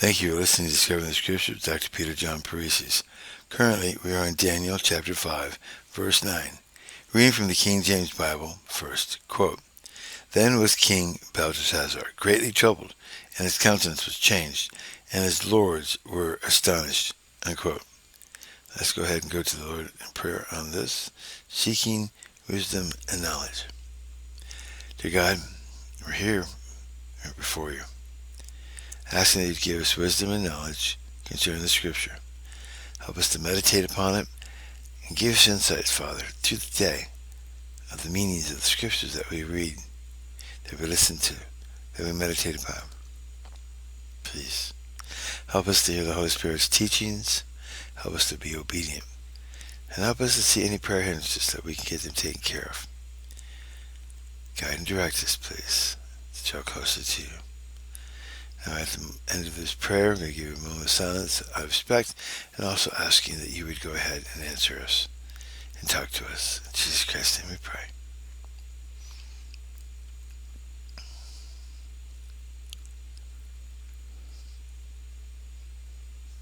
Thank you for listening to Discovering the Scriptures with Dr. Parisis. Currently, we are in Daniel chapter 5, verse 9. Reading from the King James Bible first. Quote, Then was King Belteshazzar greatly troubled, and his countenance was changed, and his lords were astonished. Unquote. Let's go ahead and go to the Lord in prayer on this, seeking wisdom and knowledge. Dear God, we're here before you, asking that you give us wisdom and knowledge concerning the Scripture. Help us to meditate upon it and give us insight, Father, to the day of the meanings of the Scriptures that we read, that we listen to, that we meditate upon. Please help us to hear the Holy Spirit's teachings. Help us to be obedient. And help us to see any prayer hindrances that we can get them taken care of. Guide and direct us, please, to draw closer to you. Now at the end of this prayer, I'm going to give you a moment of silence out of respect, and also asking that you would go ahead and answer us and talk to us. In Jesus Christ's name we pray.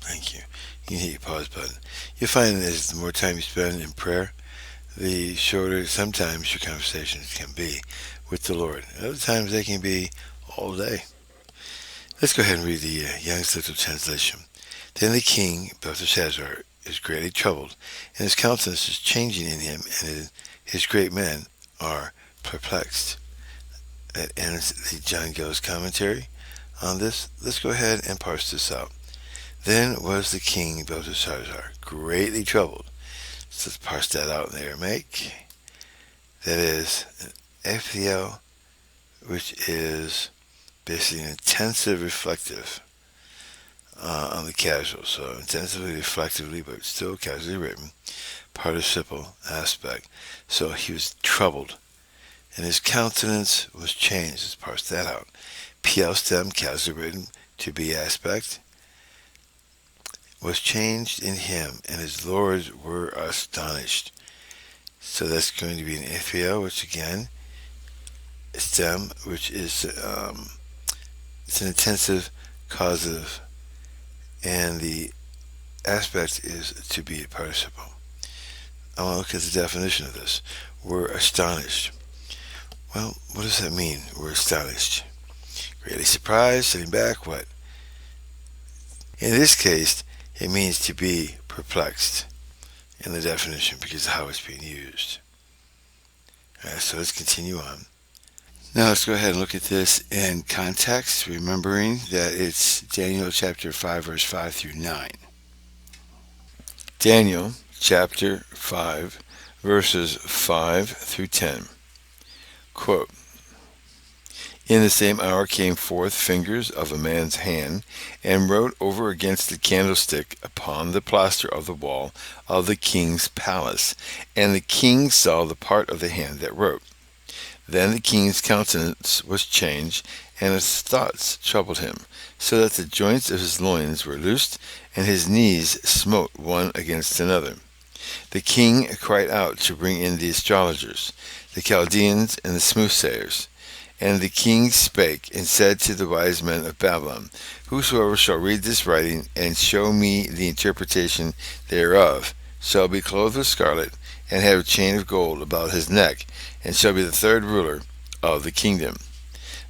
Thank you. You can hit your pause button. You'll find that as the more time you spend in prayer, the shorter sometimes your conversations can be with the Lord. Other times they can be all day. Let's go ahead and read the Young's Literal Translation. Then the king, Belteshazzar, is greatly troubled, and his countenance is changing in him, and his great men are perplexed. That ends the John Gill's commentary on this. Let's go ahead and parse this out. Then was the king Belteshazzar greatly troubled. So let's parse that out in the Aramaic. That is an FPL, which is basically an intensive reflective on the casual. So intensively, reflectively, but still casually written, participle aspect. So he was troubled, and his countenance was changed. Let's parse that out. PL stem, casually written, to be aspect, was changed in him, and his lords were astonished. So that's going to be an FPL, which again, stem, which is it's an intensive causative, and the aspect is to be a participle. I want to look at the definition of this. We're astonished. Well, what does that mean? We're astonished. Greatly surprised, sitting back, what? In this case, it means to be perplexed in the definition because of how it's being used. Alright, so let's continue on. Now let's go ahead and look at this in context, remembering that it's Daniel chapter 5, verse 5 through 9. Daniel chapter 5, verses 5 through 10. Quote, In the same hour came forth fingers of a man's hand, and wrote over against the candlestick upon the plaster of the wall of the king's palace. And the king saw the part of the hand that wrote. Then the king's countenance was changed, and his thoughts troubled him, so that the joints of his loins were loosed, and his knees smote one against another. The king cried out to bring in the astrologers, the Chaldeans, and the soothsayers. And the king spake, and said to the wise men of Babylon, Whosoever shall read this writing, and show me the interpretation thereof, shall be clothed with scarlet, and have a chain of gold about his neck, and shall be the third ruler of the kingdom.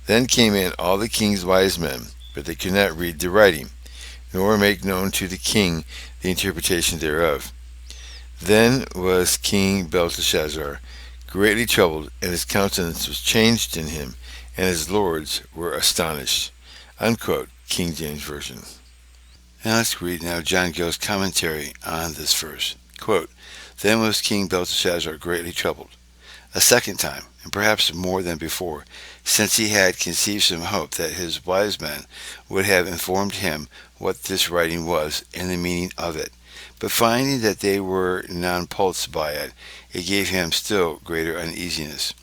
Then came in all the king's wise men, but they could not read the writing, nor make known to the king the interpretation thereof. Then was King Belteshazzar greatly troubled, and his countenance was changed in him, and his lords were astonished. Unquote, King James Version. Now let's read now John Gill's commentary on this verse. Quote, Then was King Belteshazzar greatly troubled, a second time, and perhaps more than before, since he had conceived some hope that his wise men would have informed him what this writing was, and the meaning of it. But finding that they were nonplussed by it, it gave him still greater uneasiness.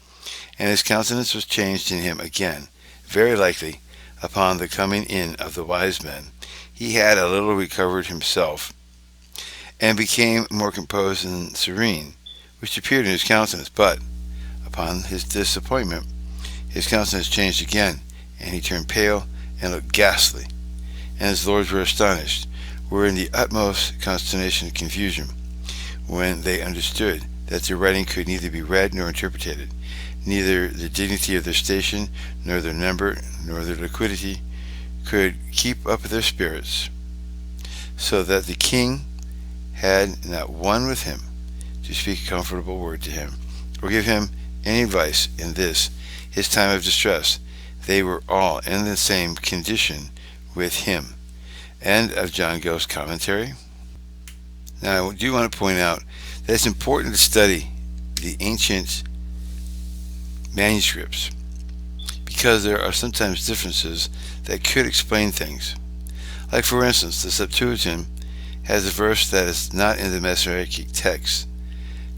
And his countenance was changed in him again. Very likely, upon the coming in of the wise men, he had a little recovered himself, and became more composed and serene, which appeared in his countenance. But upon his disappointment, his countenance changed again, and he turned pale and looked ghastly. and his lords were astonished, were in the utmost consternation and confusion, when they understood that their writing could neither be read nor interpreted, neither the dignity of their station, nor their number, nor their liquidity could keep up their spirits, so that the king had not one with him to speak a comfortable word to him, or give him any advice in this his time of distress. They were all in the same condition with him. End of John Gill's commentary. Now, I do want to point out that it's important to study the ancient manuscripts, because there are sometimes differences that could explain things. Like, for instance, the Septuagint has a verse that is not in the Masoretic text.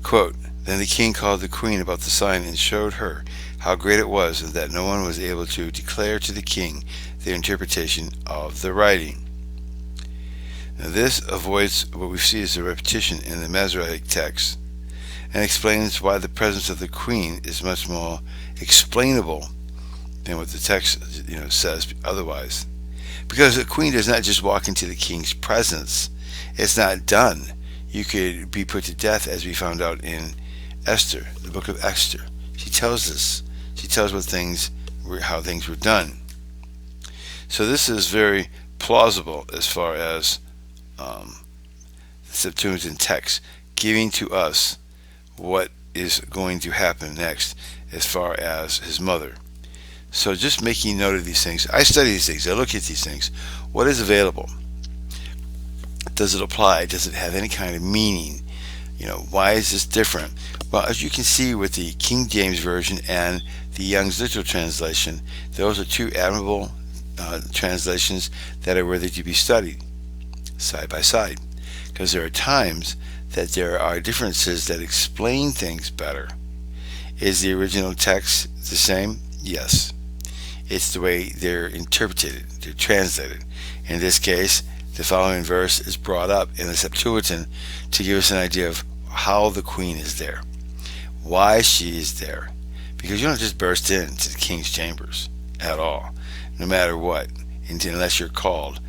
Quote, "Then the king called the queen about the sign and showed her how great it was, and that no one was able to declare to the king the interpretation of the writing." Now, this avoids what we see as a repetition in the Masoretic text, and explains why the presence of the queen is much more explainable than what the text says otherwise. Because the queen does not just walk into the king's presence. It's not done. You could be put to death, as we found out in Esther, the book of Esther. She tells us. She tells how things were done. So this is very plausible as far as the Septuagint text giving to us what is going to happen next as far as his mother. So just making note of these things. I study these things. I look at these things. What is available? Does it apply? Does it have any kind of meaning? Why is this different? Well, as you can see with the King James Version and the Young's Literal Translation, those are two admirable translations that are worthy to be studied side by side, because there are times that there are differences that explain things better. Is the original text the same? Yes. It's the way they're interpreted, they're translated. In this case, the following verse is brought up in the Septuagint to give us an idea of how the queen is there, why she is there. Because you don't just burst into the king's chambers at all, no matter what, unless you're called.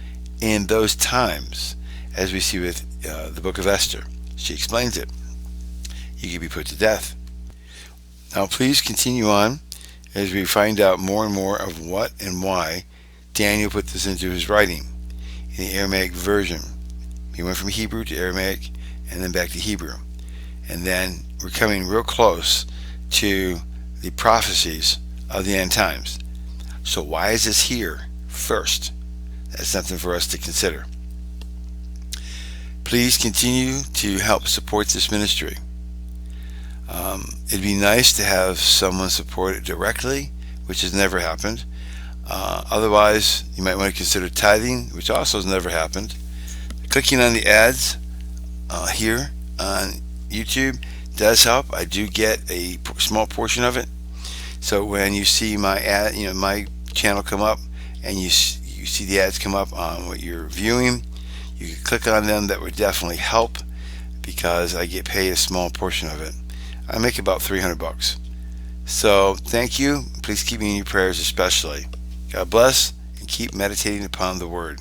In those times, as we see with the book of Esther, she explains it. You could be put to death. Now please continue on as we find out more and more of what and why Daniel put this into his writing in the Aramaic version. He went from Hebrew to Aramaic and then back to Hebrew. And then we're coming real close to the prophecies of the end times. So why is this here first? That's something for us to consider. Please continue to help support this ministry. It'd be nice to have someone support it directly, which has never happened. Otherwise, you might want to consider tithing, which also has never happened. Clicking on the ads here on YouTube does help. I do get a small portion of it. So when you see my ad, my channel come up, and you see the ads come up on what you're viewing, you can click on them. That would definitely help, because I get paid a small portion of it. I make about $300. So thank you. Please keep me in your prayers especially. God bless, and keep meditating upon the Word.